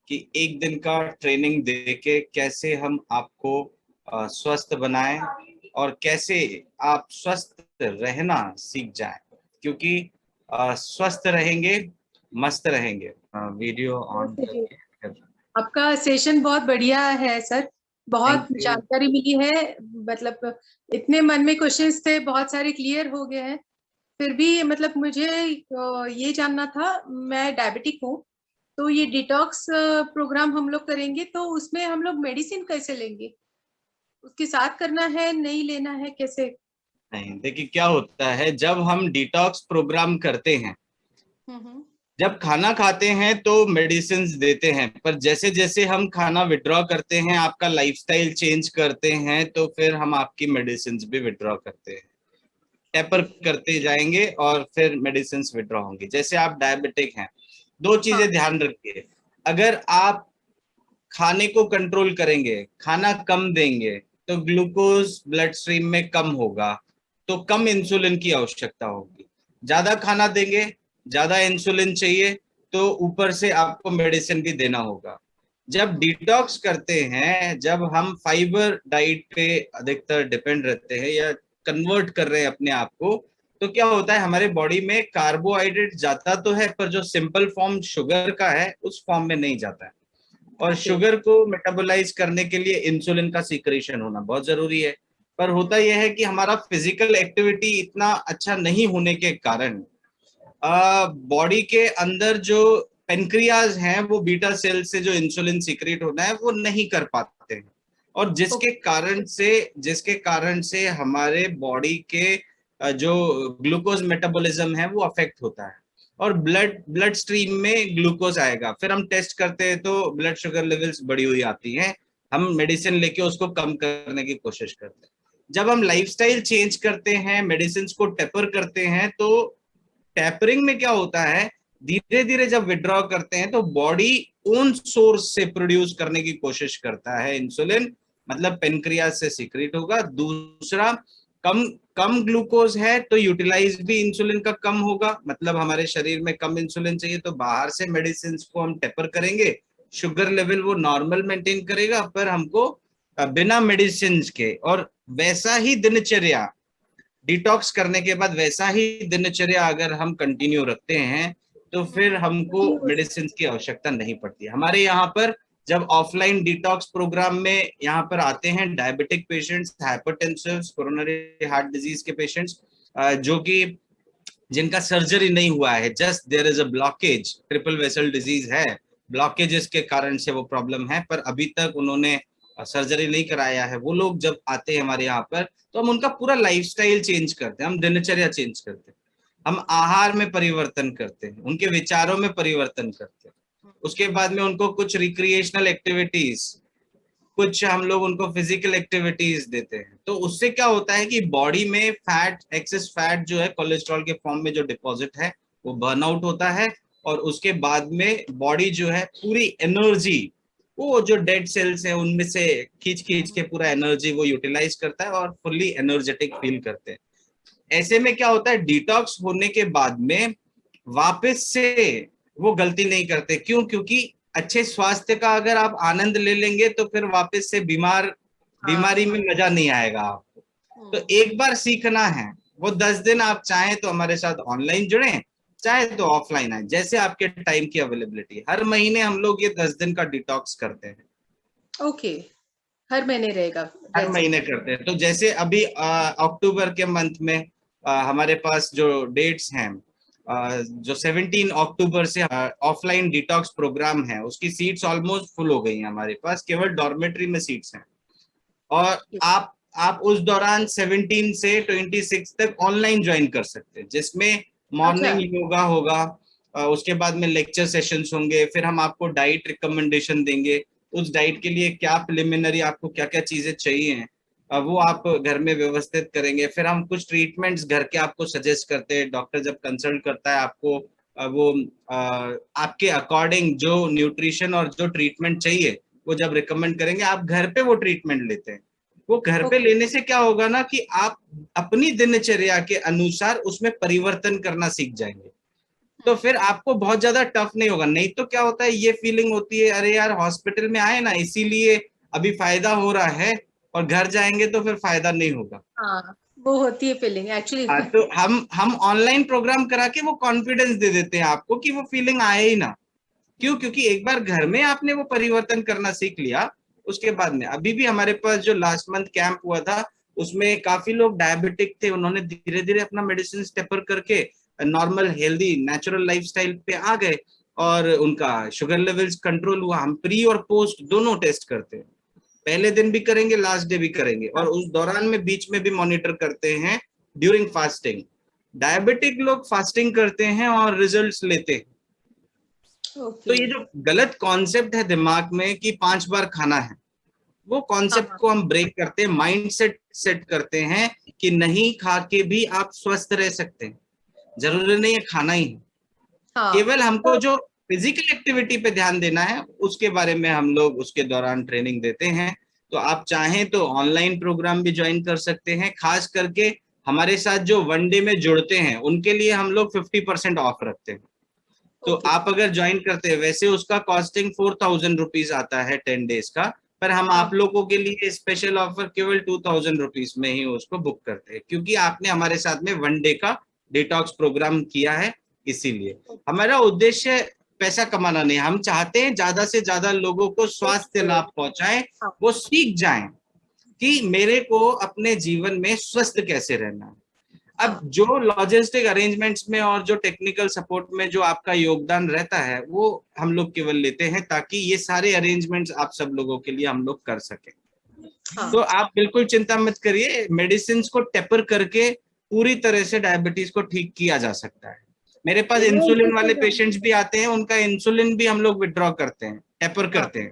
कि एक दिन का ट्रेनिंग देके कैसे हम आपको स्वस्थ बनाएं और कैसे आप स्वस्थ रहना सीख जाएं, क्योंकि स्वस्थ रहेंगे मस्त रहेंगे। वीडियो ऑन नमस्ते जी। करके। आपका सेशन बहुत बढ़िया है सर। बहुत थैंक यू। जानकारी मिली है। मतलब इतने मन में क्वेश्चंस थे, बहुत सारे क्लियर हो गए हैं। फिर भी मतलब मुझे ये जानना था, मैं डायबिटिक हूँ, तो ये डिटॉक्स प्रोग्राम हम लोग करेंगे तो उसमें हम लोग मेडिसिन कैसे लेंगे? उसके साथ करना है, नहीं लेना है, कैसे? नहीं, देखिए क्या होता है जब हम डिटॉक्स प्रोग्राम करते हैं, हम्म। जब खाना खाते हैं तो मेडिसिन देते हैं, पर जैसे जैसे हम खाना विड्रॉ करते हैं, आपका लाइफस्टाइल चेंज करते हैं, तो फिर हम आपकी मेडिसिन भी विड्रॉ करते हैं, टेपर ओके। करते जाएंगे और फिर मेडिसिन विड्रॉ होंगी। जैसे आप डायबिटिक हैं, दो हाँ। चीजें ध्यान रखिए। अगर आप खाने को कंट्रोल करेंगे, खाना कम देंगे, तो ग्लूकोज ब्लड स्ट्रीम में कम होगा, तो कम इंसुलिन की आवश्यकता होगी। ज्यादा खाना देंगे, ज्यादा इंसुलिन चाहिए, तो ऊपर से आपको मेडिसिन भी देना होगा। जब डिटॉक्स करते हैं, जब हम फाइबर डाइट पे अधिकतर डिपेंड रहते हैं या कन्वर्ट कर रहे हैं अपने आप को, तो क्या होता है हमारे बॉडी में कार्बोहाइड्रेट जाता तो है, पर जो सिंपल फॉर्म शुगर का है उस फॉर्म में नहीं जाता है। और ओके। शुगर को मेटाबोलाइज करने के लिए इंसुलिन का सीक्रेशन होना बहुत जरूरी है। पर होता यह है कि हमारा फिजिकल एक्टिविटी इतना अच्छा नहीं होने के कारण बॉडी के अंदर जो पेनक्रियाज हैं वो बीटा सेल से जो इंसुलिन सीक्रेट होना है वो नहीं कर पाते हैं, और जिसके कारण से हमारे बॉडी के जो ग्लूकोज मेटाबॉलिज्म है वो अफेक्ट होता है, और ब्लड ब्लड स्ट्रीम में ग्लूकोज आएगा। फिर हम टेस्ट करते हैं तो ब्लड शुगर लेवल्स बढ़ी हुई आती हैं, हम मेडिसिन लेके उसको कम करने की कोशिश करते हैं। जब हम लाइफस्टाइल चेंज करते हैं, मेडिसिन को टेपर करते हैं, तो टेपरिंग में क्या होता है, धीरे धीरे जब विड्रॉ करते हैं तो बॉडी ओन सोर्स से प्रोड्यूस करने की कोशिश करता है इंसुलिन, मतलब पेनक्रियास से सीक्रेट होगा। दूसरा, कम कम ग्लूकोज है तो यूटिलाइज भी इंसुलिन का कम होगा, मतलब हमारे शरीर में कम इंसुलिन चाहिए, तो बाहर से मेडिसिन को हम टेपर करेंगे, शुगर लेवल वो नॉर्मल मेंटेन करेगा, पर हमको बिना मेडिसिन के, और वैसा ही दिनचर्या डिटॉक्स करने के बाद वैसा ही दिनचर्या अगर हम कंटिन्यू रखते हैं, तो फिर हमको नहीं हो सकता। मेडिसिन की आवश्यकता नहीं पड़ती। हमारे यहाँ पर जब ऑफलाइन डिटॉक्स प्रोग्राम में यहाँ पर आते हैं diabetic patients, hypertensive, coronary heart disease के पेशेंट्स, जो कि जिनका सर्जरी नहीं हुआ है, just there is a blockage, triple vessel disease है, ब्लॉकेजेस के कारण से वो प्रॉब्लम है, पर अभी तक उन्होंने सर्जरी नहीं कराया है, वो लोग जब आते हैं हमारे यहाँ पर, तो हम उनका पूरा लाइफस्टाइल चेंज करते हैं, हम दिनचर्या चेंज करते हैं, हम आहार में परिवर्तन करते हैं, उनके विचारों में परिवर्तन करते हैं। उसके बाद में उनको कुछ रिक्रिएशनल एक्टिविटीज, कुछ हम लोग उनको फिजिकल एक्टिविटीज देते हैं, तो उससे क्या होता है कि बॉडी में फैट, एक्सेस फैट जो है कोलेस्ट्रॉल के फॉर्म में जो डिपॉजिट है वो बर्न आउट होता है, और उसके बाद में बॉडी जो है पूरी एनर्जी, वो जो डेड सेल्स है उनमें से खींच खींच के पूरा एनर्जी वो यूटिलाइज करता है और फुल्ली एनर्जेटिक फील करते हैं। ऐसे में क्या होता है, डिटॉक्स होने के बाद में वापस से वो गलती नहीं करते। क्यों? क्योंकि अच्छे स्वास्थ्य का अगर आप आनंद ले लेंगे तो फिर वापस से बीमारी हाँ। में मजा नहीं आएगा आपको। तो हम्म। एक बार सीखना है, वो 10 दिन आप चाहें तो हमारे साथ ऑनलाइन जुड़े, चाहे तो ऑफलाइन आए, जैसे आपके टाइम की अवेलेबिलिटी। हर महीने हम लोग ये 10 दिन का डिटॉक्स करते हैं, ओके। हर महीने रहेगा? हर 10 दिन? महीने करते हैं। तो जैसे अभी अक्टूबर के मंथ में हमारे पास जो डेट्स हैं, जो 17 अक्टूबर से ऑफलाइन डिटॉक्स प्रोग्राम है, उसकी सीट्स ऑलमोस्ट फुल हो गई हैं हमारे पास, केवल डॉर्मेट्री में सीट्स हैं। और आप उस दौरान 17 से 26 तक ऑनलाइन ज्वाइन कर सकते हैं, जिसमें अच्छा। मॉर्निंग योगा होगा, उसके बाद में लेक्चर सेशंस होंगे, फिर हम आपको डाइट रिकमेंडेशन देंगे, उस डाइट के लिए क्या प्रिलिमिनरी आपको क्या क्या चीजें चाहिए, वो आप घर में व्यवस्थित करेंगे। फिर हम कुछ ट्रीटमेंट्स घर के आपको सजेस्ट करते हैं, डॉक्टर जब कंसल्ट करता है आपको, वो आपके अकॉर्डिंग जो न्यूट्रिशन और जो ट्रीटमेंट चाहिए वो जब रिकमेंड करेंगे, आप घर पे वो ट्रीटमेंट लेते हैं। वो घर पे ओके। लेने से क्या होगा ना कि आप अपनी दिनचर्या के अनुसार उसमें परिवर्तन करना सीख जाएंगे। तो फिर आपको बहुत ज्यादा टफ नहीं होगा। नहीं तो क्या होता है, ये फीलिंग होती है अरे यार हॉस्पिटल में आए ना इसीलिए अभी फायदा हो रहा है, और घर जाएंगे तो फिर फायदा नहीं होगा। हाँ, वो होती है फीलिंग हाँ, एक्चुअली। तो हम ऑनलाइन प्रोग्राम करा के वो कॉन्फिडेंस दे देते हैं आपको कि वो फीलिंग आए ही ना। क्यों? क्योंकि एक बार घर में आपने वो परिवर्तन करना सीख लिया, उसके बाद में अभी भी हमारे पास जो लास्ट मंथ कैंप हुआ था उसमें काफी लोग डायबिटिक थे, उन्होंने धीरे धीरे अपना मेडिसिन टेपर करके नॉर्मल हेल्दी नेचुरल लाइफस्टाइल पे आ गए, और उनका शुगर लेवल्स कंट्रोल हुआ। हम प्री और पोस्ट दोनों टेस्ट करते हैं, पहले दिन भी करेंगे, लास्ट डे भी करेंगे, और उस दौरान में बीच में भी मॉनिटर करते हैं ड्यूरिंग फास्टिंग। डायबिटिक लोग फास्टिंग करते हैं और रिजल्ट्स लेते हैं। तो ओके। ये जो गलत कॉन्सेप्ट है दिमाग में कि 5 बार खाना है, वो हाँ कॉन्सेप्ट हाँ को हम ब्रेक करते हैं, माइंड सेट करते हैं कि नहीं खा के भी आप स्वस्थ रह सकते हैं, जरूरी नहीं है खाना ही है। हाँ। केवल हमको तो जो फिजिकल एक्टिविटी पे ध्यान देना है उसके बारे में हम लोग उसके दौरान ट्रेनिंग देते हैं। तो आप चाहें तो ऑनलाइन प्रोग्राम भी ज्वाइन कर सकते हैं। खास करके हमारे साथ जो वन डे में जुड़ते हैं उनके लिए हम लोग 50% ऑफ रखते हैं। तो ओके। आप अगर ज्वाइन करते हैं, वैसे उसका कॉस्टिंग 4000 रुपीज आता है 10 डेज का, पर हम हाँ। आप लोगों के लिए स्पेशल ऑफर केवल 2000 रुपीज में ही उसको बुक करते हैं, क्योंकि आपने हमारे साथ में वन डे का डिटॉक्स प्रोग्राम किया है। इसीलिए हमारा उद्देश्य पैसा कमाना नहीं, हम चाहते हैं ज्यादा से ज्यादा लोगों को स्वास्थ्य लाभ पहुंचाएं, हाँ वो सीख जाएं कि मेरे को अपने जीवन में स्वस्थ कैसे रहना है। अब हाँ। जो लॉजिस्टिक अरेंजमेंट्स में और जो टेक्निकल सपोर्ट में जो आपका योगदान रहता है वो हम लोग केवल लेते हैं, ताकि ये सारे अरेंजमेंट्स आप सब लोगों के लिए हम लोग कर सकें। हाँ। तो आप बिल्कुल चिंता मत करिए, मेडिसिन को टेपर करके पूरी तरह से डायबिटीज को ठीक किया जा सकता है। मेरे पास मैं इंसुलिन वाले इंटरेस्टेड हूँ। पेशेंट्स भी आते हैं, उनका इंसुलिन भी हम लोग विड्रॉ करते हैं, टेपर हाँ। करते हैं।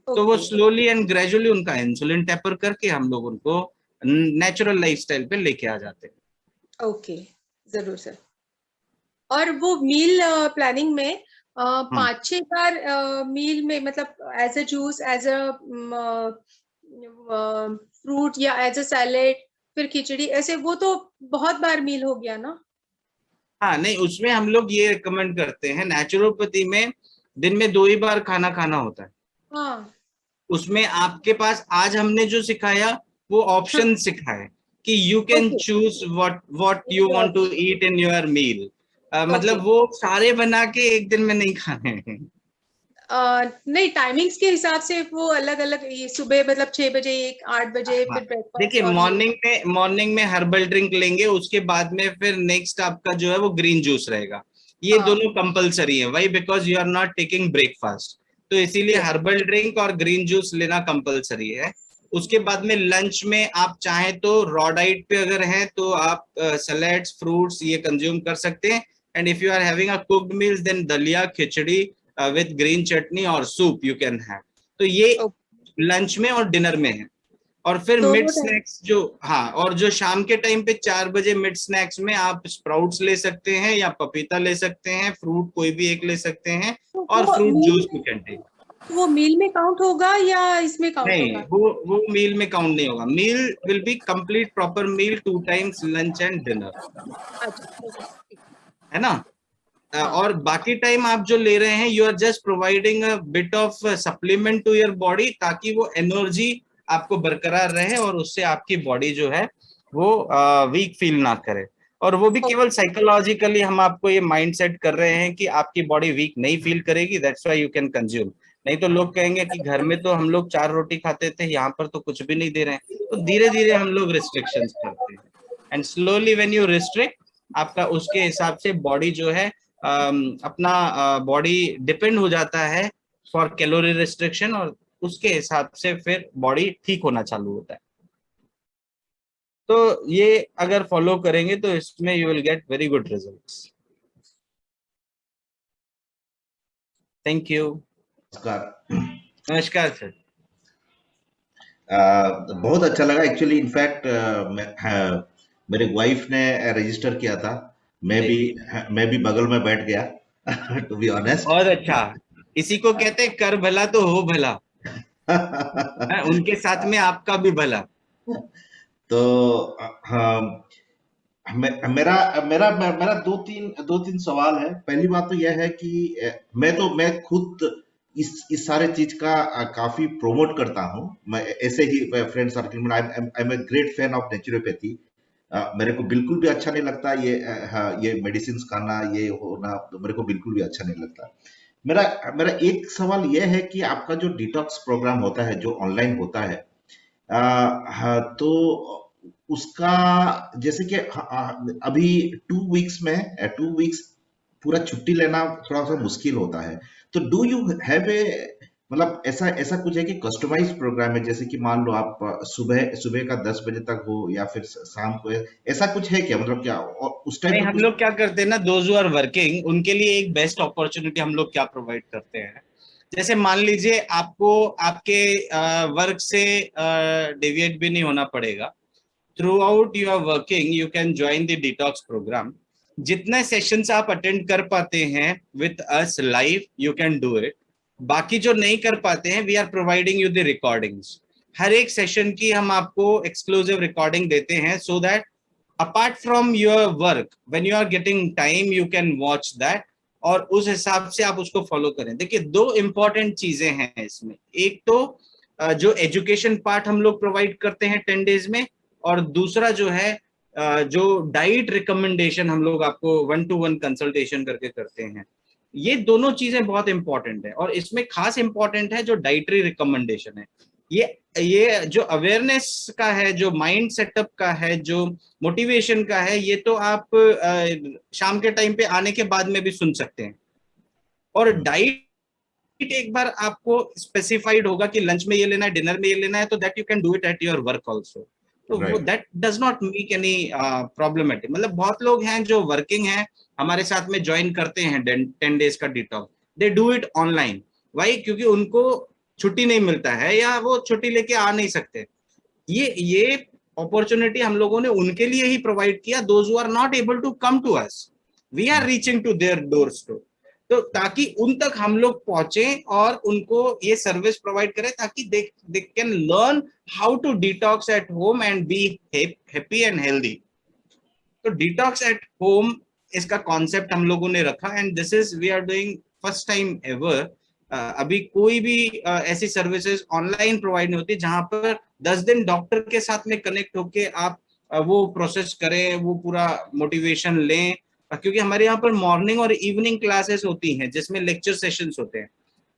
तो वो ओके। स्लोली एंड ग्रेजुअली उनका इंसुलिन टेपर करके हम लोग उनको नेचुरल लाइफस्टाइल पे लेके आ जाते हैं। ओके, जरूर सर। और वो मील प्लानिंग में हम्म। 5-6 बार मील में मतलब as a juice, as a fruit या एज अ सैलेड, फिर खिचड़ी, ऐसे वो तो बहुत बार मील हो गया ना। हाँ नहीं, उसमें हम लोग ये रिकमेंड करते हैं, नेचुरोपैथी में दिन में 2 ही बार खाना खाना होता है। हाँ। उसमें आपके पास आज हमने जो सिखाया वो हाँ। ऑप्शन सिखाए कि you can okay. Choose what you want to eat in your meal. Okay. मतलब वो सारे बना के एक दिन में नहीं खाने हैं। नहीं, टाइमिंग्स के हिसाब से वो अलग अलग, ये सुबह मतलब 6 बजे एक, 8 बजे, हाँ फिर ब्रेकफास्ट देखिए, और मील। मॉर्निंग में हर्बल ड्रिंक लेंगे, उसके बाद में फिर नेक्स्ट आपका जो है वो ग्रीन जूस रहेगा। ये हाँ। दोनों कंपलसरी है, why because you are not taking breakfast. तो इसीलिए यस। हर्बल ड्रिंक और ग्रीन जूस लेना कंपलसरी है। उसके बाद में लंच में आप चाहें तो रॉ डाइट पे अगर हैं तो आप सलाड्स फ्रूट्स ये कंज्यूम कर सकते हैं। And if you are having a cooked meals then daliya khichdi with green चटनी और सूप यू कैन हैव। तो ये लंच में और डिनर में है। और फिर मिड दोनों टाइम। स्नैक्स जो, हाँ, और जो शाम के टाइम पे 4 बजे मिड स्नैक्स में आप स्प्राउट्स ले सकते हैं या पपीता ले सकते हैं, फ्रूट कोई भी एक ले सकते हैं, तो और वो फ्रूट मील जूस यू में, कैन टेक। वो मील में काउंट होगा या इसमें काउंट नहीं, होगा? वो मील में काउंट नहीं होगा। Meal will be complete proper meal 2 times lunch and dinner, अच्छा, ओके, ठीक। है ना। हाँ। और बाकी टाइम आप जो ले रहे हैं you are just providing a bit of supplement to your body, ताकि वो एनर्जी आपको बरकरार रहे और उससे आपकी बॉडी जो है वो वीक फील ना करे। और वो भी केवल साइकोलॉजिकली हम आपको ये माइंड सेट कर रहे हैं कि आपकी बॉडी वीक नहीं फील करेगी, that's why you can consume. नहीं तो लोग कहेंगे कि घर में तो हम लोग 4 रोटी खाते थे, यहाँ पर तो कुछ भी नहीं दे रहे हैं। तो धीरे धीरे हम लोग रिस्ट्रिक्शंस करते हैं, and slowly when you restrict, आपका उसके हिसाब से बॉडी जो है अपना बॉडी डिपेंड हो जाता है फॉर कैलोरी रिस्ट्रिक्शन, और उसके हिसाब से फिर बॉडी ठीक होना चालू होता है। तो ये अगर फॉलो करेंगे तो इसमें you will get very good results. Thank you. नमस्कार। नमस्कार सर। बहुत अच्छा लगा एक्चुअली। इनफैक्ट मेरे वाइफ ने रजिस्टर किया था, मैं भी मैं भी बगल में बैठ गया टू बी ऑनेस्ट। बहुत अच्छा, इसी को कहते हैं कर भला तो हो भला। उनके साथ में आपका भी भला। तो हाँ, मेरा मेरा मेरा दो तीन सवाल है। पहली बात तो यह है कि मैं खुद इस सारे चीज का काफी प्रोमोट करता हूँ। मैं ऐसे ही फ्रेंड सर्कल में I am a great fan of naturopathy. मेरे को बिल्कुल भी अच्छा नहीं लगता ये ये मेडिसिन खाना, ये होना, तो मेरे को बिल्कुल भी अच्छा नहीं लगता। मेरा मेरा एक सवाल यह है कि आपका जो डिटॉक्स प्रोग्राम होता है, जो ऑनलाइन होता है, हाँ, तो उसका जैसे कि अभी 2 वीक्स में 2 वीक्स पूरा छुट्टी लेना थोड़ा सा मुश्किल होता है। तो डू यू हैव ए, मतलब ऐसा ऐसा कुछ है कि कस्टमाइज प्रोग्राम है, जैसे कि मान लो आप सुबह सुबह का 10 बजे तक हो या फिर शाम को ऐसा कुछ है क्या, मतलब क्या और उस टाइम नहीं, पे हम कुछ? लोग क्या करते हैं ना, दोज हु आर वर्किंग उनके लिए एक बेस्ट अपॉर्चुनिटी हम लोग क्या प्रोवाइड करते हैं। जैसे मान लीजिए आपको आपके वर्क से डेविएट भी नहीं होना पड़ेगा। Throughout you are working you can join the detox programme. जितने सेशंस आप अटेंड कर पाते हैं with us live you can do it. बाकी जो नहीं कर पाते हैं we are providing you the recordings. हर एक सेशन की हम आपको एक्सक्लूसिव रिकॉर्डिंग देते हैं so that apart from your work when you are getting time you can watch that और उस हिसाब से आप उसको फॉलो करें। देखिए, दो इंपॉर्टेंट चीजें हैं इसमें। एक तो जो एजुकेशन पार्ट हम लोग प्रोवाइड करते हैं 10 डेज में, और दूसरा जो है जो डाइट रिकमेंडेशन हम लोग आपको 1-to-1 कंसल्टेशन करके करते हैं। ये दोनों चीजें बहुत इंपॉर्टेंट है और इसमें खास इंपॉर्टेंट है जो डाइटरी रिकमेंडेशन है। ये जो अवेयरनेस का है, जो माइंड सेटअप का है, जो मोटिवेशन का है, ये तो आप शाम के टाइम पे आने के बाद में भी सुन सकते हैं। और डाइट एक बार आपको स्पेसिफाइड होगा कि लंच में ये लेना है, डिनर में ये लेना है, तो that you can do it at your work also. तो वो right. That does not make any problematic. मतलब बहुत लोग हैं जो वर्किंग हैं हमारे साथ में ज्वाइन करते हैं 10 डेज का detox, they do it online. Why? क्योंकि उनको छुट्टी नहीं मिलता है या वो छुट्टी लेके आ नहीं सकते। ये अपॉर्चुनिटी हम लोगों ने उनके लिए ही प्रोवाइड किया, those who are not able to come to us, we are reaching to their doors too. तो ताकि उन तक हम लोग पहुंचे और उनको ये सर्विस प्रोवाइड करें ताकि they can learn how to detox at home and be happy and healthy. तो डिटॉक्स एट होम इसका कॉन्सेप्ट हम लोगों ने रखा and this is we are doing first time ever. अभी कोई भी ऐसी सर्विसेज ऑनलाइन प्रोवाइड नहीं होती जहां पर 10 दिन डॉक्टर के साथ में कनेक्ट होके आप वो प्रोसेस करें, वो पूरा मोटिवेशन लें। क्योंकि हमारे यहाँ पर मॉर्निंग और इवनिंग क्लासेस होती हैं जिसमें लेक्चर सेशंस होते हैं।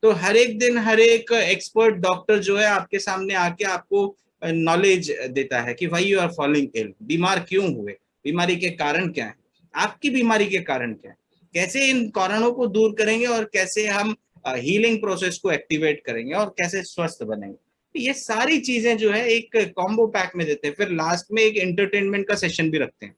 तो हर एक दिन हर एक एक्सपर्ट डॉक्टर जो है आपके सामने आके आपको नॉलेज देता है कि भाई यू आर फॉलोइंग इल, बीमार क्यों हुए, बीमारी के कारण क्या है, आपकी बीमारी के कारण क्या है, कैसे इन कारणों को दूर करेंगे और कैसे हम हीलिंग प्रोसेस को एक्टिवेट करेंगे और कैसे स्वस्थ बनेंगे। तो ये सारी चीजें जो है एक कॉम्बो पैक में देते हैं। फिर लास्ट में एक एंटरटेनमेंट का सेशन भी रखते हैं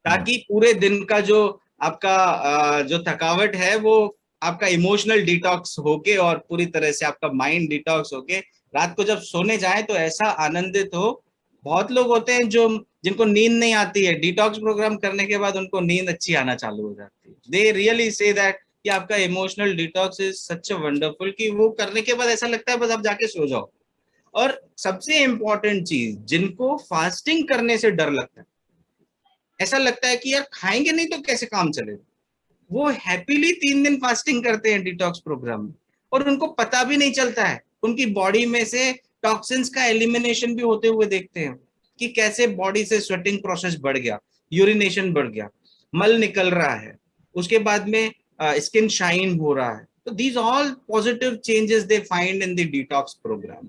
ताकि पूरे दिन का जो आपका जो थकावट है वो आपका इमोशनल डिटॉक्स होके और पूरी तरह से आपका माइंड डिटॉक्स होके रात को जब सोने जाए तो ऐसा आनंदित हो। बहुत लोग होते हैं जो जिनको नींद नहीं आती है, डिटॉक्स प्रोग्राम करने के बाद उनको नींद अच्छी आना चालू हो जाती है। दे रियली से दैट कि आपका emotional detox is such wonderful कि वो करने के बाद ऐसा लगता है बस आप जाके सो जाओ। और सबसे इंपॉर्टेंट चीज, जिनको फास्टिंग करने से डर लगता है, ऐसा लगता है कि यार खाएंगे नहीं तो कैसे काम चलेगा, वो हैप्पीली 3 दिन फास्टिंग करते हैं डिटॉक्स प्रोग्राम में और उनको पता भी नहीं चलता है। उनकी बॉडी में से टॉक्सिन्स का एलिमिनेशन भी होते हुए देखते हैं कि कैसे बॉडी से स्वेटिंग प्रोसेस बढ़ गया, यूरिनेशन बढ़ गया, मल निकल रहा है, उसके बाद में स्किन शाइन हो रहा है। तो these all positive changes they find in the detox program.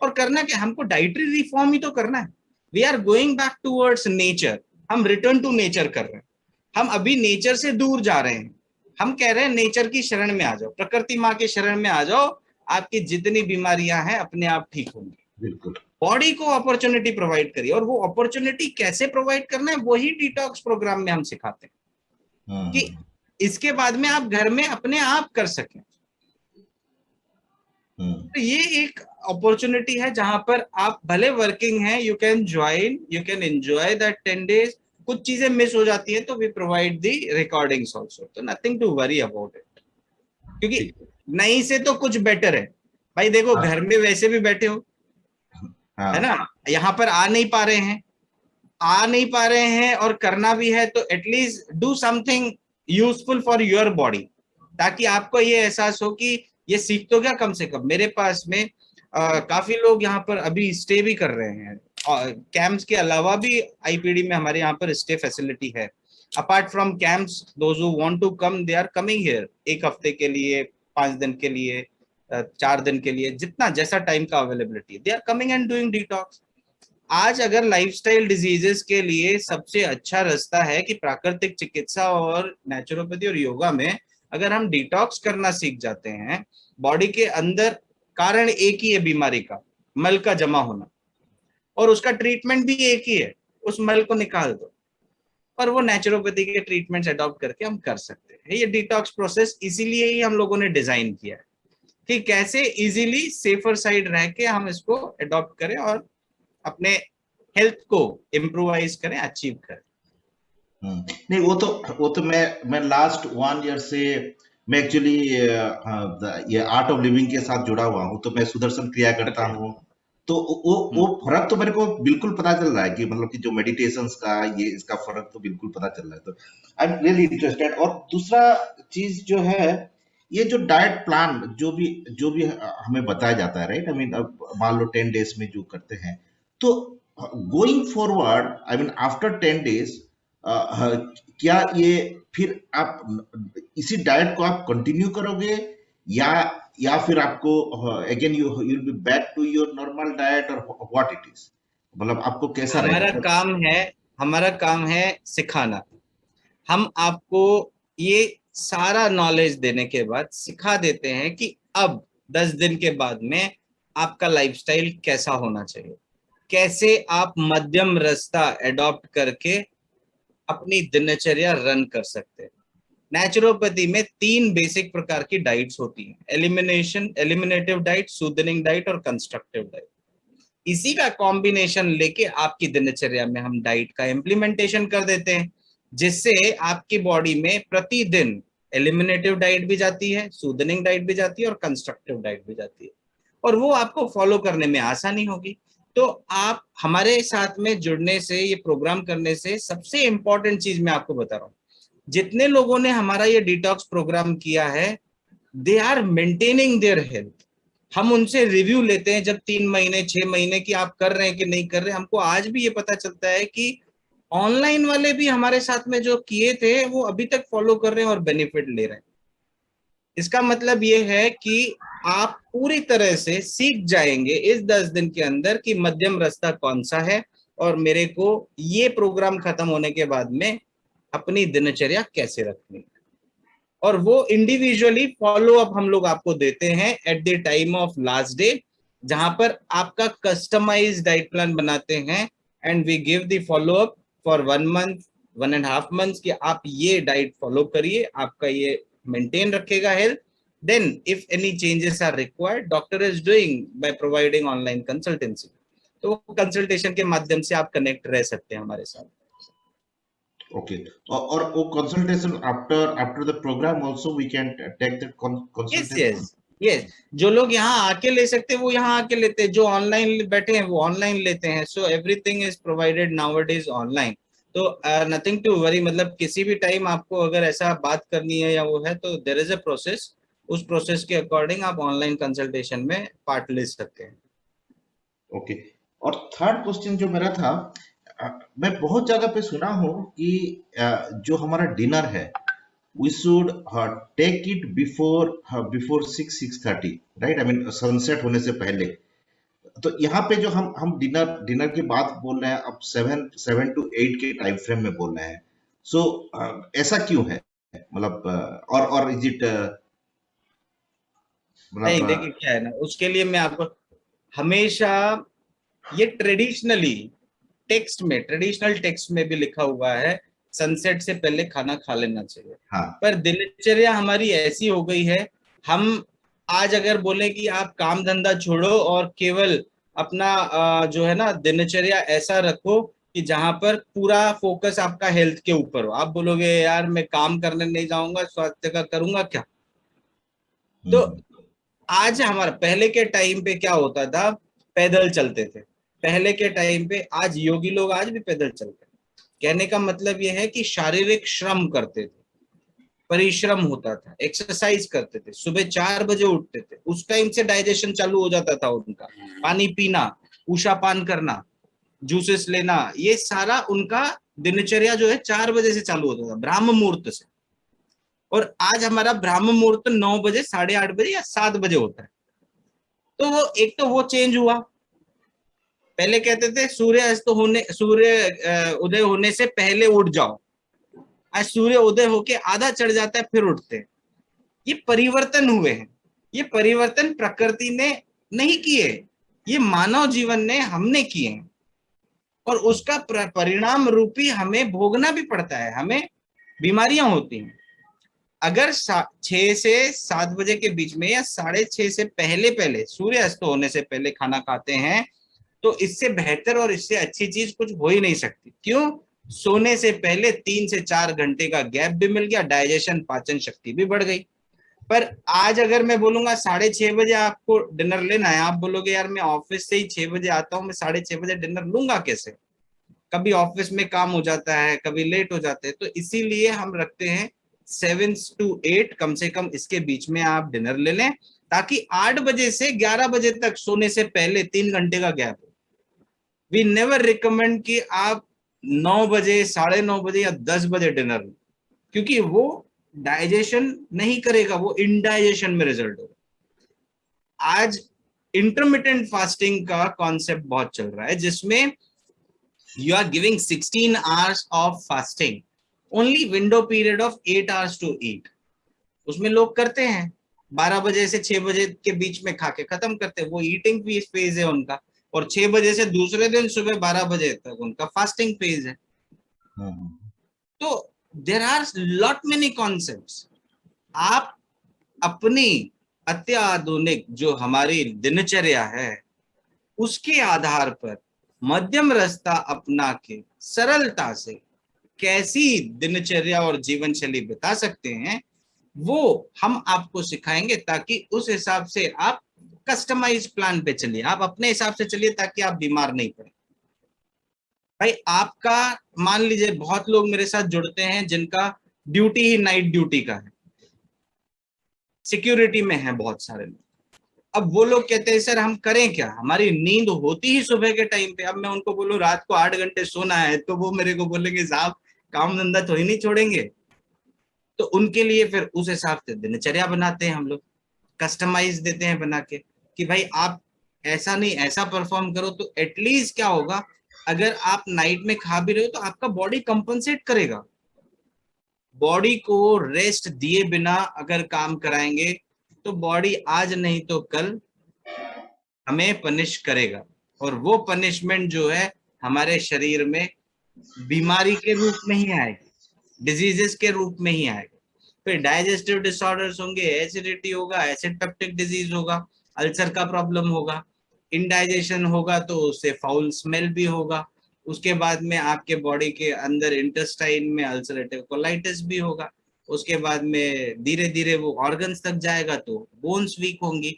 और करना क्या, हमको डाइटरी रिफॉर्म ही तो करना है। We are going back towards nature, हम रिटर्न टू नेचर कर रहे हैं। हम अभी नेचर से दूर जा रहे हैं। हम कह रहे हैं नेचर की शरण में आ जाओ, प्रकृति माँ की शरण में आ जाओ, आपकी जितनी बीमारियां हैं अपने आप ठीक होंगी। बिल्कुल। बॉडी को अपॉर्चुनिटी प्रोवाइड करिए और वो अपॉर्चुनिटी कैसे प्रोवाइड करना है वही डिटॉक्स प्रोग्राम में हम सिखाते हैं कि इसके बाद में आप घर में अपने आप कर सकें। तो ये एक अपॉर्चुनिटी है जहां पर आप भले वर्किंग हैं, you can join, you can enjoy that 10 days. कुछ चीजें मिस हो जाती हैं तो we provide the recordings also, तो nothing to worry about it. क्योंकि नहीं से तो कुछ बेटर है भाई। देखो घर में वैसे भी बैठे हो, है ना, यहाँ पर आ नहीं पा रहे हैं, आ नहीं पा रहे हैं और करना भी है, तो at least do something useful for your body, ताकि आपको ये एहसास हो कि ये सीख तो गया कम से कम। मेरे पास में काफी लोग यहाँ पर अभी स्टे भी कर रहे हैं, कैंप्स के अलावा भी आईपीडी में हमारे यहाँ पर स्टे फैसिलिटी है। Apart from camps, those who want to come, they are coming here 1 हफ्ते के लिए, 5 दिन के लिए, 4 दिन के लिए, जितना जैसा टाइम का availability, they are coming and doing detox. आज अगर लाइफस्टाइल डिजीजेस के लिए सबसे अच्छा रास्ता है कि प्राकृतिक चिकित्सा और नेचुरोपैथी और योगा में अगर हम डिटॉक्स करना सीख जाते हैं, बॉडी के अंदर कारण एक ही है बीमारी का, मल का जमा होना, और उसका ट्रीटमेंट भी एक ही है, उस मल को निकाल दो, और वो नेचुरोपैथी के ट्रीटमेंट्स अडॉप्ट करके हम कर सकते हैं। ये डिटॉक्स प्रोसेस इसीलिए ही हम लोगों ने डिजाइन किया है कि कैसे इजीली सेफर साइड रह के हम इसको अडॉप्ट करें और अपने हेल्थ को इम्प्रोवाइज करें, अचीव करें। नहीं, वो तो मैं लास्ट 1 ईयर से मैं एक्चुअली ये आर्ट ऑफ लिविंग के साथ जुड़ा हुआ हूँ, तो मैं सुदर्शन क्रिया करता हूँ, तो वो फर्क तो मेरे को बिल्कुल पता चल रहा है कि मतलब कि जो मेडिटेशंस का ये इसका फर्क तो बिल्कुल पता चल रहा है, तो आई एम रियली इंटरेस्टेड। और दूसरा चीज जो है, ये जो डाइट प्लान जो भी हमें बताया जाता है, राइट, आई मीन अब मान लो 10 डेज में जो करते हैं, तो going forward, I mean after 10 days क्या ये फिर आप इसी डाइट को आप कंटिन्यू करोगे, या फिर आपको again you will be back to your normal diet, और व्हाट इट इज, मतलब आपको कैसा रहेगा? हमारा काम है सिखाना। हम आपको ये सारा नॉलेज देने के बाद सिखा देते हैं कि अब 10 दिन के बाद में आपका लाइफस्टाइल कैसा होना चाहिए, कैसे आप मध्यम रास्ता अडॉप्ट करके अपनी दिनचर्या रन कर सकते हैं। नेचुरोपैथी में 3 बेसिक प्रकार की डाइट्स होती हैं, एलिमिनेटिव डाइट, सूदनिंग डाइट और कंस्ट्रक्टिव डाइट। इसी का कॉम्बिनेशन लेके आपकी दिनचर्या में हम डाइट का इम्प्लीमेंटेशन कर देते हैं, जिससे आपकी बॉडी में प्रतिदिन एलिमिनेटिव डाइट भी जाती है, सूदनिंग डाइट भी जाती है और कंस्ट्रक्टिव डाइट भी जाती है, और वो आपको फॉलो करने में आसानी होगी। तो आप हमारे साथ में जुड़ने से, ये प्रोग्राम करने से, सबसे इंपॉर्टेंट चीज मैं आपको बता रहा हूँ, जितने लोगों ने हमारा ये डिटॉक्स प्रोग्राम किया है, they are maintaining their health. हम उनसे रिव्यू लेते हैं जब 3 महीने 6 महीने की आप कर रहे हैं कि नहीं कर रहे। हमको आज भी ये पता चलता है कि ऑनलाइन वाले भी हमारे साथ में जो किए थे वो अभी तक फॉलो कर रहे हैं और बेनिफिट ले रहे हैं। इसका मतलब ये है कि आप पूरी तरह से सीख जाएंगे इस 10 दिन के अंदर कि मध्यम रास्ता कौन सा है, और मेरे को ये प्रोग्राम खत्म होने के बाद में अपनी दिनचर्या कैसे रखनी है। और वो इंडिविजुअली फॉलो अप हम लोग आपको देते हैं at the time of last day, जहां पर आपका कस्टमाइज डाइट प्लान बनाते हैं, and we give the follow up for 1 month 1.5 months कि आप ये डाइट फॉलो करिए, आपका ये मेंटेन रखेगा health. Then if any changes are required, doctor is doing by providing online consultancy. तो कंसल्टेशन के माध्यम से आप कनेक्ट रह सकते हैं हमारे साथ। ओके, और वो consultation after the program also we can take that consultation? Yes, जो लोग यहाँ आके ले सकते हैं वो यहाँ आके लेते हैं, जो ऑनलाइन बैठे हैं वो ऑनलाइन लेते हैं। So everything is provided nowadays online, तो नथिंग टू वरी। मतलब किसी भी टाइम आपको अगर ऐसा बात करनी है या वो है, तो देयर इज अ प्रोसेस, उस प्रोसेस के अकॉर्डिंग आप ऑनलाइन कंसल्टेशन में पार्ट ले सकते हैं। ओके, और थर्ड क्वेश्चन जो मेरा था, मैं बहुत जगह पे सुना हूँ कि जो हमारा डिनर है, we should take it before 6:30, right? I mean sunset होने से पहले। तो यहाँ पे जो हम डिनर की बात बोल रहे हैं, अब 7 to 8 के टाइम फ्रेम में बोल रहे हैं। सो ऐसा क्यों है, मतलब और इज इट नहीं, देखिए क्या है ना, उसके लिए मैं आपको हमेशा ये ट्रेडिशनल टेक्स्ट में भी लिखा हुआ है, सनसेट से पहले खाना खा लेना चाहिए। हाँ। पर दिनचर्या हमारी ऐसी हो गई है, हम आज अगर बोले कि आप काम धंधा छोड़ो और केवल अपना जो है ना दिनचर्या ऐसा रखो कि जहां पर पूरा फोकस आपका हेल्थ के ऊपर हो। आप बोलोगे यार मैं काम करने नहीं जाऊंगा, स्वास्थ्य का करूंगा क्या? तो आज हमारा, पहले के टाइम पे क्या होता था, पैदल चलते थे पहले के टाइम पे। आज योगी लोग आज भी पैदल चलते हैं। कहने का मतलब यह है कि शारीरिक श्रम करते थे, परिश्रम होता था, एक्सरसाइज करते थे, सुबह 4 बजे उठते थे, उस टाइम से डाइजेशन चालू हो जाता था उनका। पानी पीना, उषा पान करना, जूसेस लेना, ये सारा उनका दिनचर्या जो है 4 बजे से चालू होता था, ब्राह्म मुहूर्त से। और आज हमारा ब्राह्म मुहूर्त 9 बजे, 8:30 बजे या 7 बजे होता है। तो वो एक तो वो चेंज हुआ। पहले कहते थे सूर्य उदय होने से पहले उठ जाओ, आज सूर्य उदय होके आधा चढ़ जाता है फिर उठते हैं। ये परिवर्तन हुए हैं, ये परिवर्तन प्रकृति ने नहीं किए, ये मानव जीवन ने, हमने किए हैं। और उसका परिणाम रूपी हमें भोगना भी पड़ता है, हमें बीमारियां होती हैं। अगर 6 से 7 बजे के बीच में या 6:30 से पहले सूर्य अस्त होने से पहले खाना खाते हैं, तो इससे बेहतर और इससे अच्छी चीज कुछ हो ही नहीं सकती। क्यों? सोने से पहले 3 से 4 घंटे का गैप भी मिल गया, डाइजेशन, पाचन शक्ति भी बढ़ गई। पर आज अगर मैं बोलूंगा 6:30 बजे आपको डिनर लेना है, आप बोलोगे यार मैं ऑफिस से ही 6 बजे आता हूँ, मैं 6:30 बजे डिनर लूंगा कैसे? कभी ऑफिस में काम हो जाता है, कभी लेट हो जाते हैं। तो इसीलिए हम रखते हैं 7 to 8, कम से कम इसके बीच में आप डिनर ले लें, ताकि 8 बजे से 11 बजे तक सोने से पहले 3 घंटे का गैप हो। वी नेवर रिकमेंड कि आप 9 बजे, 9:30 बजे या 10 बजे डिनर लें, क्योंकि वो डाइजेशन नहीं करेगा, वो इनडाइजेशन में रिजल्ट होगा। आज इंटरमिटेंट फास्टिंग का कॉन्सेप्ट बहुत चल रहा है, जिसमें you are giving 16 hours of fasting, only window period of 8 hours to eat। उसमें लोग करते हैं 12 बजे से 6 बजे के बीच में खा के खत्म करते हैं, वो ईटिंग फेज है उनका। और 6 बजे से दूसरे दिन सुबह 12 बजे तक उनका फास्टिंग फेज है। तो there are lot many concepts. आप अपनी अत्याधुनिक जो हमारी दिनचर्या है उसके आधार पर मध्यम रास्ता अपना के सरलता से कैसी दिनचर्या और जीवन शैली बिता सकते हैं, वो हम आपको सिखाएंगे, ताकि उस हिसाब से आप कस्टमाइज प्लान पे चलिए, आप अपने हिसाब से चलिए, ताकि आप बीमार नहीं पड़े। भाई आपका मान लीजिए, बहुत लोग मेरे साथ जुड़ते हैं जिनका ड्यूटी ही नाइट ड्यूटी का है, सिक्योरिटी में है बहुत सारे लोग। अब वो लोग कहते हैं सर हम करें क्या, हमारी नींद होती ही सुबह के टाइम पे। अब मैं उनको बोलूं रात को 8 घंटे सोना है, तो वो मेरे को बोलेंगे साहब काम धंधा तो ही नहीं छोड़ेंगे। तो उनके लिए फिर उस हिसाब से दिनचर्या बनाते हैं हम लोग, कस्टमाइज देते हैं बना के कि भाई आप ऐसा नहीं ऐसा परफॉर्म करो। तो एटलीस्ट क्या होगा, अगर आप नाइट में खा भी रहे हो तो आपका बॉडी कंपनसेट करेगा। बॉडी को रेस्ट दिए बिना अगर काम कराएंगे तो बॉडी आज नहीं तो कल हमें पनिश करेगा, और वो पनिशमेंट जो है हमारे शरीर में बीमारी के रूप में ही आएगी, डिजीजेस के रूप में ही आएगा। फिर डाइजेस्टिव डिसऑर्डर्स होंगे, एसिडिटी होगा, एसिड पेप्टिक डिजीज होगा, अल्सर का प्रॉब्लम होगा, इनडाइजेशन होगा तो उससे फाउल स्मेल भी होगा। उसके बाद में आपके बॉडी के अंदर इंटेस्टाइन में अल्सरेटिव कोलाइटिस भी होगा। उसके बाद में धीरे धीरे वो ऑर्गन्स तक जाएगा तो बोन्स वीक होंगी,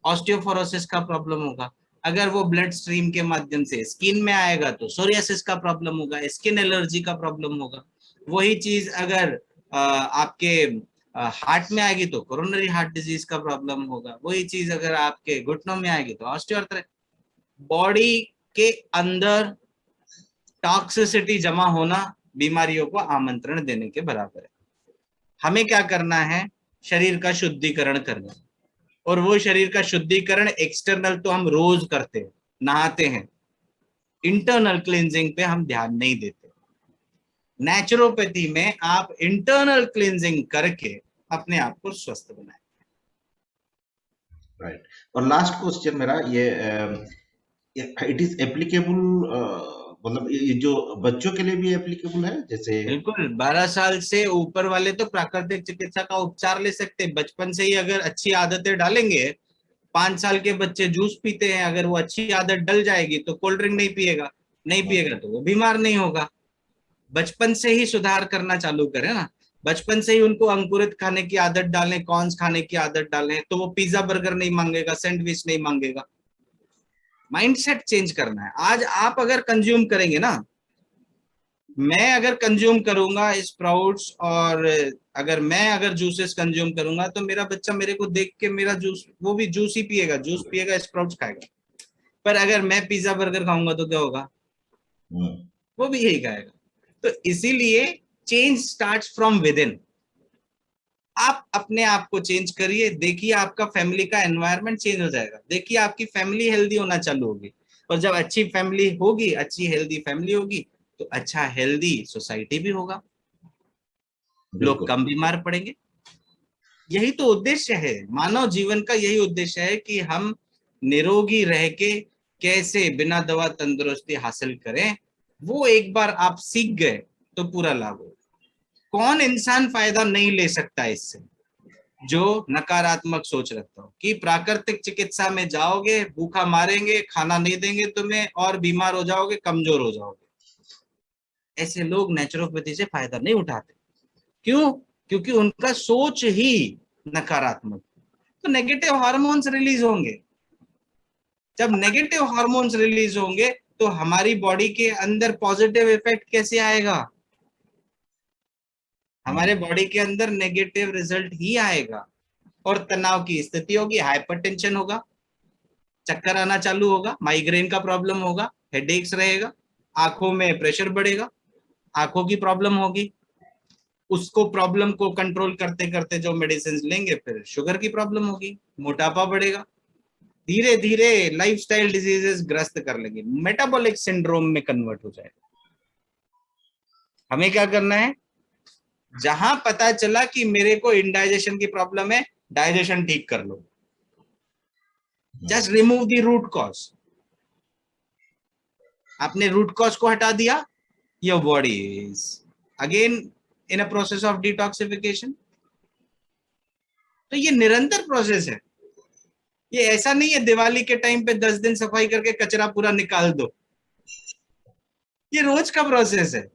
ऑस्टियोफोरोसिस का प्रॉब्लम होगा। अगर वो ब्लड स्ट्रीम के माध्यम से स्किन में आएगा तो सोरियासिस का प्रॉब्लम होगा, स्किन एलर्जी का प्रॉब्लम होगा। वही चीज अगर आपके हार्ट में आएगी तो कोरोनरी हार्ट डिजीज का प्रॉब्लम होगा। वही चीज अगर आपके घुटनों में आएगी तो ऑस्टियोआर्थराइटिस। बॉडी के अंदर टॉक्सिसिटी जमा होना बीमारियों को आमंत्रण देने के बराबर है। हमें क्या करना है, शरीर का शुद्धिकरण करना। और वो शरीर का शुद्धिकरण एक्सटर्नल तो हम रोज करते हैं, नहाते हैं, इंटरनल क्लींजिंग पे हम ध्यान नहीं देते। नेचुरोपैथी में आप इंटरनल क्लींजिंग करके अपने आप को स्वस्थ बनाएं। राइट। और लास्ट क्वेश्चन मेरा ये इट इज एप्लीकेबल, मतलब ये जो बच्चों के लिए भी एप्लीकेबल है? जैसे बिल्कुल, 12 साल से ऊपर वाले तो प्राकृतिक चिकित्सा का उपचार ले सकते हैं। बचपन से ही अगर अच्छी आदतें डालेंगे, 5 साल के बच्चे जूस पीते हैं, अगर वो अच्छी आदत डल जाएगी तो कोल्ड ड्रिंक नहीं पिएगा तो वो बीमार नहीं होगा। बचपन से ही सुधार करना चालू करें ना, बचपन से ही उनको अंकुरित खाने की आदत डालें, कॉर्न्स खाने की आदत डालें, तो वो पिज्जा बर्गर नहीं मांगेगा, सैंडविच नहीं मांगेगा। माइंडसेट चेंज करना है। आज आप अगर कंज्यूम करेंगे ना, मैं अगर कंज्यूम करूंगा स्प्राउट्स, और अगर जूसेस कंज्यूम करूंगा, तो मेरा बच्चा मेरे को देख के मेरा जूस, वो भी जूस ही पिएगा, जूस पिएगा, स्प्राउट्स खाएगा। पर अगर मैं पिज्जा बर्गर खाऊंगा तो क्या होगा? वो भी यही खाएगा। तो इसीलिए change starts from with in. आप अपने आप को चेंज करिए, देखिए आपका फैमिली का एनवायरनमेंट चेंज हो जाएगा, देखिए आपकी फैमिली हेल्दी होना चालू होगी। और जब अच्छी फैमिली होगी, अच्छी हेल्दी फैमिली होगी, तो अच्छा हेल्दी सोसाइटी भी होगा, लोग कम बीमार पड़ेंगे। यही तो उद्देश्य है, मानव जीवन का यही उद्देश्य है कि हम निरोगी रह के कैसे बिना दवा तंदुरुस्ती हासिल करें। वो एक बार आप सीख गए तो पूरा लाभ हो। कौन इंसान फायदा नहीं ले सकता इससे? जो नकारात्मक सोच रखता हो कि प्राकृतिक चिकित्सा में जाओगे, भूखा मारेंगे, खाना नहीं देंगे तुम्हें, और बीमार हो जाओगे, कमजोर हो जाओगे। ऐसे लोग नेचुरोपैथी से फायदा नहीं उठाते। क्यों? क्योंकि उनका सोच ही नकारात्मक। तो नेगेटिव हार्मोन्स रिलीज होंगे। जब नेगेटिव हार्मोन्स रिलीज होंगे तो हमारी बॉडी के अंदर पॉजिटिव इफेक्ट कैसे आएगा? हमारे बॉडी के अंदर नेगेटिव रिजल्ट ही आएगा, और तनाव की स्थिति होगी, हाइपरटेंशन होगा, चक्कर आना चालू होगा, माइग्रेन का प्रॉब्लम होगा, हेडेक्स रहेगा, आंखों में प्रेशर बढ़ेगा, आंखों की प्रॉब्लम होगी। उसको प्रॉब्लम को कंट्रोल करते करते जो मेडिसिन लेंगे, फिर शुगर की प्रॉब्लम होगी, मोटापा बढ़ेगा, धीरे धीरे लाइफस्टाइल डिजीजेस ग्रस्त कर लेंगे, मेटाबॉलिक सिंड्रोम में कन्वर्ट हो जाएगा। हमें क्या करना है? जहां पता चला कि मेरे को इंडाइजेशन की प्रॉब्लम है, डाइजेशन ठीक कर लो, just remove the root cause. आपने रूट कॉज को हटा दिया, your body is again in a process of detoxification. तो ये निरंतर प्रोसेस है, ये ऐसा नहीं है दिवाली के टाइम पे 10 दिन सफाई करके कचरा पूरा निकाल दो। ये रोज का प्रोसेस है।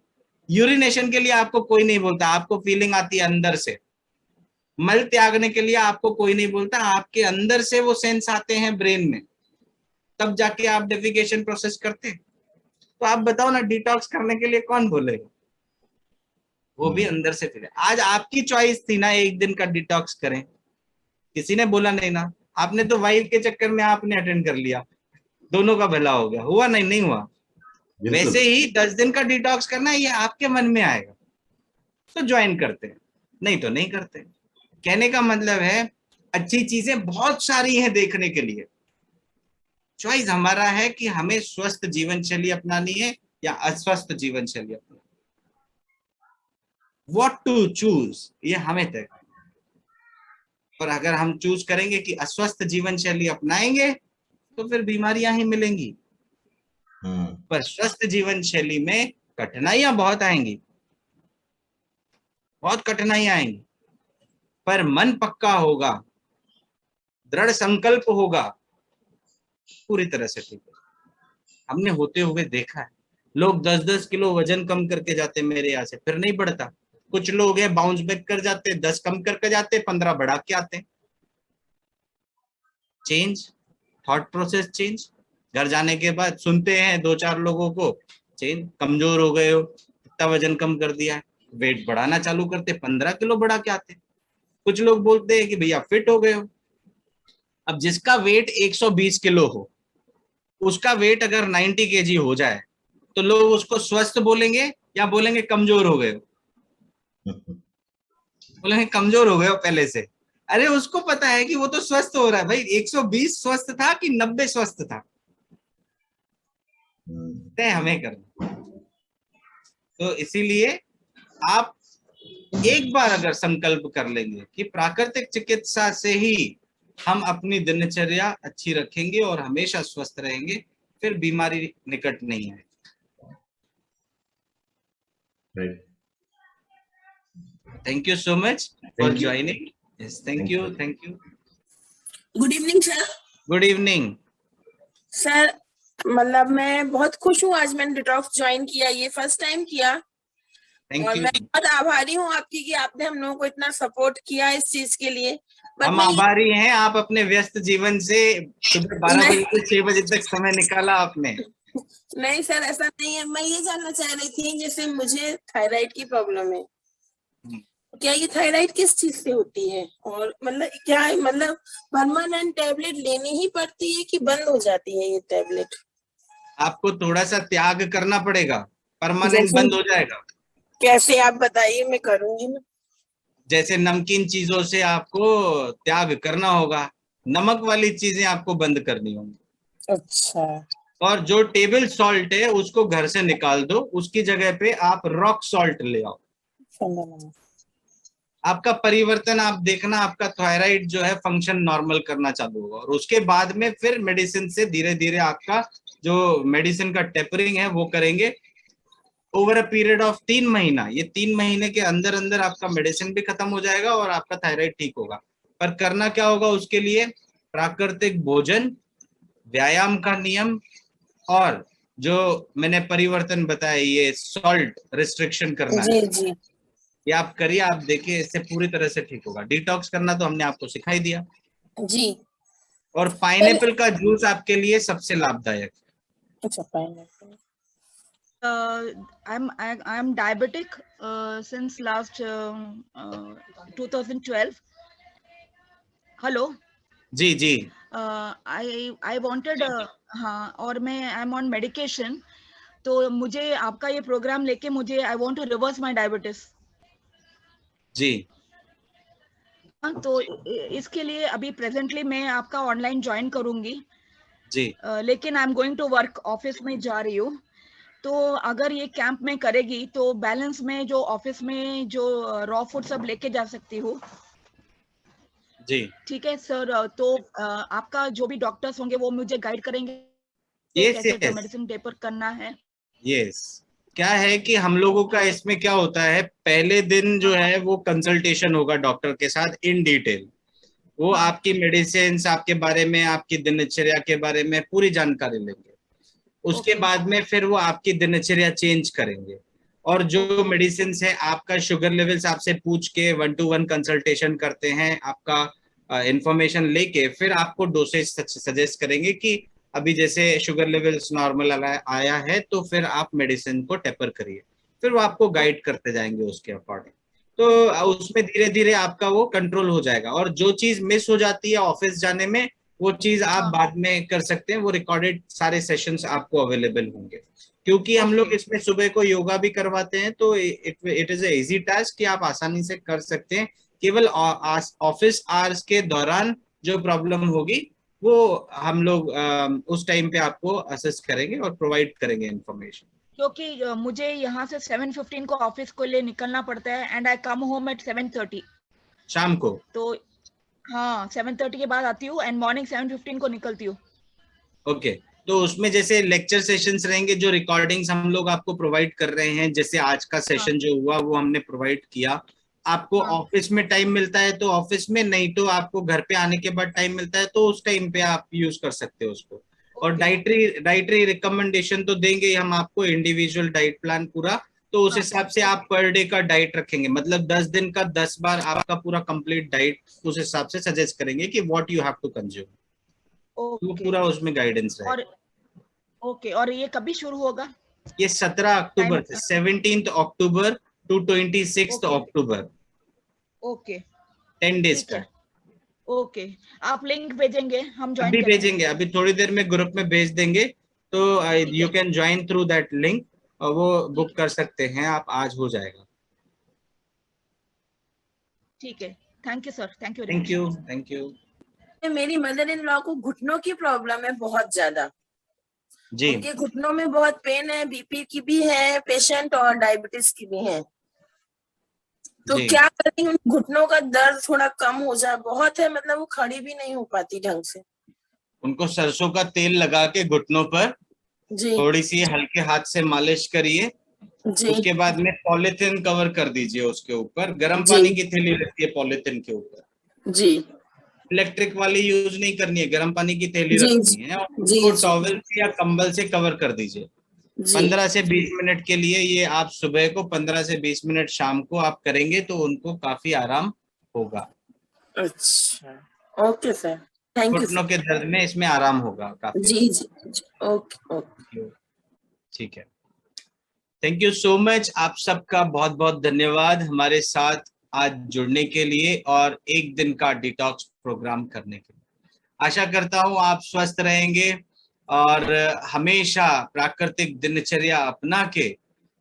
यूरिनेशन के लिए आपको कोई नहीं बोलता, आपको फीलिंग आती है अंदर से। मल त्यागने के लिए आपको कोई नहीं बोलता, आपके अंदर से वो सेंस आते हैं ब्रेन में, तब जाके आप डेफिकेशन प्रोसेस करते हैं। तो आप बताओ ना, डिटॉक्स करने के लिए कौन बोलेगा? वो भी अंदर से फिर। आज आपकी चॉइस थी ना, एक दिन का डिटॉक्स करें, किसी ने बोला नहीं ना। आपने तो वाइफ के चक्कर में आपने अटेंड कर लिया, दोनों का भला हो गया। हुआ? नहीं, नहीं हुआ। वैसे ही 10 दिन का डिटॉक्स करना, ये आपके मन में आएगा तो ज्वाइन करते हैं, नहीं तो नहीं करते। कहने का मतलब है, अच्छी चीजें बहुत सारी हैं देखने के लिए, चॉइस हमारा है कि हमें स्वस्थ जीवन शैली अपनानी है या अस्वस्थ जीवन शैली अपनानी। व्हाट टू चूज, ये हमें तय करना। और अगर हम चूज करेंगे कि अस्वस्थ जीवन शैली अपनाएंगे, तो फिर बीमारियां ही मिलेंगी। पर स्वस्थ जीवन शैली में कठिनाइयां बहुत आएंगी, बहुत कठिनाइयां आएंगी, पर मन पक्का होगा, दृढ़ संकल्प होगा, पूरी तरह से ठीक है। हमने होते हुए देखा है, लोग 10-10 किलो वजन कम करके जाते मेरे यहाँ से, फिर नहीं बढ़ता। कुछ लोग हैं बाउंस बैक कर जाते, 10 कम करके जाते, 15 बढ़ा के आते। Change, thought process change. घर जाने के बाद सुनते हैं 2-4 लोगों को, चेंज, कमजोर हो गए हो, इतना वजन कम कर दिया है, वेट बढ़ाना चालू करते, 15 किलो बढ़ा के आते। कुछ लोग बोलते हैं कि भैया फिट हो गए हो। अब जिसका वेट 120 किलो हो, उसका वेट अगर 90 kg हो जाए, तो लोग उसको स्वस्थ बोलेंगे या बोलेंगे कमजोर हो गए हो? बोलेंगे कमजोर हो गए हो पहले से। अरे उसको पता है कि वो तो स्वस्थ हो रहा है भाई। 120 स्वस्थ था कि 90 स्वस्थ था, तय हमें करना। तो इसीलिए आप एक बार अगर संकल्प कर लेंगे कि प्राकृतिक चिकित्सा से ही हम अपनी दिनचर्या अच्छी रखेंगे और हमेशा स्वस्थ रहेंगे, फिर बीमारी निकट नहीं आएगी। Right. Thank you so much for joining. Yes, thank you. Thank you. Good evening sir. Good evening sir, मतलब मैं बहुत खुश हूँ, आज मैंने डिटॉक्स ज्वाइन किया, ये फर्स्ट टाइम किया। थैंक और यू। मैं बहुत आभारी हूँ आपकी कि आपने हम लोगों को इतना सपोर्ट किया इस चीज के लिए। हम आभारी हैं, आप अपने व्यस्त जीवन से सुबह 12 बजे से 6 बजे तक समय निकाला आपने। नहीं सर, ऐसा नहीं है। मैं ये जानना चाह रही थी, जैसे मुझे थायराइड की प्रॉब्लम है, क्या ये थायराइड किस चीज से होती है, और मतलब क्या है, मतलब परमानेंट टैबलेट लेनी ही पड़ती है कि बंद हो जाती है ये टैबलेट? आपको थोड़ा सा त्याग करना पड़ेगा, परमानेंट जैसे बंद हो जाएगा। कैसे, आप बताइए, मैं करूंगी ना। जैसे नमकीन चीजों से आपको त्याग करना होगा, नमक वाली चीजें आपको बंद करनी होंगी। अच्छा। और जो टेबल सॉल्ट है उसको घर से निकाल दो, उसकी जगह पे आप रॉक सॉल्ट ले आओ। आपका परिवर्तन आप देखना, आपका थायराइड जो है फंक्शन नॉर्मल करना चालू होगा, और उसके बाद में फिर मेडिसिन से धीरे धीरे आपका जो मेडिसिन का टेपरिंग है वो करेंगे ओवर अ पीरियड ऑफ 3 महीना। ये 3 महीने के अंदर अंदर आपका मेडिसिन भी खत्म हो जाएगा और आपका थायराइड ठीक होगा। पर करना क्या होगा उसके लिए, प्राकृतिक भोजन, व्यायाम का नियम, और जो मैंने परिवर्तन बताया, ये सॉल्ट रिस्ट्रिक्शन करना है, जी जी ये आप करिए, आप देखिए इससे पूरी तरह से ठीक होगा। डिटॉक्स करना तो हमने आपको सिखाई दिया, जी। और पाइनएप्पल का जूस आपके लिए सबसे लाभदायक। अच्छा, pineapple. I'm diabetic since last 2012. Hello. जी जी। I wanted हाँ, और मैं I'm on medication, तो मुझे आपका ये प्रोग्राम लेके मुझे I want to reverse my diabetes. जी तो इसके लिए अभी प्रेजेंटली मैं आपका ऑनलाइन ज्वाइन करूंगी जी। लेकिन I am going to work, office में जा रही हूँ। तो अगर ये कैंप में करेगी तो बैलेंस में जो ऑफिस में जो रॉ फूड सब लेके जा सकती हूँ। जी ठीक है सर, तो आपका जो भी डॉक्टर्स होंगे वो मुझे गाइड करेंगे यस कैसे यस मेडिसिन टेपर करना है। यस। क्या है कि हम लोगों का इसमें क्या होता है, पहले दिन जो है वो कंसल्टेशन होगा डॉक्टर के साथ इन डिटेल। वो हाँ। आपकी मेडिसिन, आपके बारे में, आपकी दिनचर्या के बारे में पूरी जानकारी लेंगे। उसके ओके। बाद में फिर वो आपकी दिनचर्या चेंज करेंगे, और जो मेडिसिन है आपका शुगर लेवल्स आपसे पूछ के 1-to-1 कंसल्टेशन करते हैं, आपका इंफॉर्मेशन लेके फिर आपको डोसेज सजेस्ट करेंगे कि अभी जैसे शुगर लेवल्स नॉर्मल आया है तो फिर आप मेडिसिन को टेपर करिए। फिर वो आपको गाइड करते जाएंगे उसके अकॉर्डिंग। तो उसमें धीरे धीरे आपका वो कंट्रोल हो जाएगा, और जो चीज मिस हो जाती है ऑफिस जाने में वो चीज आप हाँ। बाद में कर सकते हैं। वो रिकॉर्डेड सारे सेशंस आपको अवेलेबल होंगे, क्योंकि हम लोग इसमें सुबह को योगा भी करवाते हैं, तो it is a easy task कि आप आसानी से कर सकते हैं। केवल ऑफिस आवर्स के दौरान जो प्रॉब्लम होगी वो हम लोग उस टाइम पे आपको असेस करेंगे और प्रोवाइड करेंगे इंफॉर्मेशन। क्योंकि मुझे यहाँ से 7:15 को ऑफिस को लिए निकलना पड़ता है and I come home at 7:30 शाम को। तो हाँ 7:30 के बाद आती हूँ एंड मॉर्निंग 7:15 को निकलती हूँ। ओके। तो उसमें जैसे लेक्चर सेशंस रहेंगे, जो रिकॉर्डिंग्स हम लोग आपको प्रोवाइड कर रहे हैं, जैसे आज का सेशन जो हुआ वो हमने प्रोवाइड किया। आपको ऑफिस में टाइम मिलता है तो ऑफिस में, नहीं तो आपको घर पे आने के बाद टाइम मिलता है तो उस टाइम पे आप यूज कर सकते हो उसको। और डाइटरी रिकमेंडेशन तो देंगे हम आपको, इंडिविजुअल डाइट प्लान पूरा। तो उस हिसाब से आप पर डे का डाइट रखेंगे, मतलब 10 दिन का 10 बार आपका पूरा कंप्लीट डाइट उस हिसाब से सजेस्ट करेंगे कि what you have to consume. वो पूरा उसमें गाइडेंस है। और ओके, और ये कभी शुरू होगा? ये 17 अक्टूबर से 17 अक्टूबर टू 26 अक्टूबर। ओके 10 डेज ठीक का। है। ओके, आप लिंक भेजेंगे, हम ज्वाइन अभी करेंगे। भेजेंगे, अभी थोड़ी देर में ग्रुप में भेज देंगे, तो you can join through that link, और वो बुक कर सकते हैं आप, आज हो जाएगा। ठीक है, thank you sir, thank you very thank much. You thank you. मेरी मदर इन लॉ को घुटनों की प्रॉब्लम है बहुत ज्यादा। जी उनके घुटनों में बहुत पेन है, बीपी की भी है पेशेंट और डायबिटीज की भी है। तो जी। क्या करें घुटनों का दर्द थोड़ा कम हो जाए, बहुत है, मतलब वो खड़ी भी नहीं हो पाती ढंग से। उनको सरसों का तेल लगा के घुटनों पर जी थोड़ी सी हल्के हाथ से मालिश करिए। जी उसके बाद में पॉलिथीन कवर कर दीजिए उसके ऊपर, गर्म जी पानी की थैली रखती है पॉलिथीन के ऊपर। जी इलेक्ट्रिक वाली यूज नहीं करनी है, गर्म पानी की थैली जी रखनी है, और जी उसको जी टॉवेल से या कंबल से कवर कर दीजिए। जी 15 से 20 मिनट के लिए, ये आप सुबह को 15 से 20 मिनट शाम को आप करेंगे तो उनको काफी आराम होगा। अच्छा ओके सर, थैंक यू घुटनों सर। के दर्द में इसमें आराम होगा काफी। जी जी ओके ओके। ठीक है, थैंक यू सो मच। आप सबका बहुत बहुत धन्यवाद हमारे साथ आज जुड़ने के लिए और एक दिन का डिटॉक्स प्रोग्राम करने के लिए। आशा करता हूं आप स्वस्थ रहेंगे और हमेशा प्राकृतिक दिनचर्या अपना के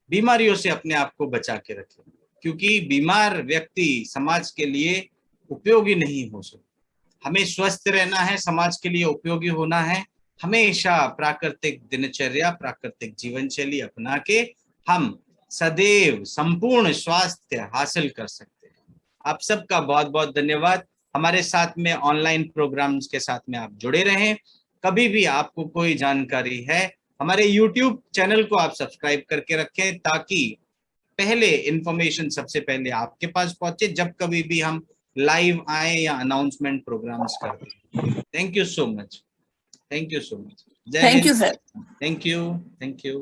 बीमारियों से अपने आप को बचा के रखें, क्योंकि बीमार व्यक्ति समाज के लिए उपयोगी नहीं हो सकता। हमें स्वस्थ रहना है, समाज के लिए उपयोगी होना है। हमेशा प्राकृतिक दिनचर्या, प्राकृतिक जीवन शैली अपना के हम सदैव संपूर्ण स्वास्थ्य हासिल कर सकते हैं। आप सबका बहुत बहुत धन्यवाद। हमारे साथ में ऑनलाइन प्रोग्राम्स के साथ में आप जुड़े रहें। कभी भी आपको कोई जानकारी है, हमारे YouTube चैनल को आप सब्सक्राइब करके रखें, ताकि पहले इंफॉर्मेशन सबसे पहले आपके पास पहुंचे जब कभी भी हम लाइव आए या अनाउंसमेंट प्रोग्राम्स करते हैं। Thank you so much, thank you so much. Jai thank Hind. You sir. Thank you, thank you.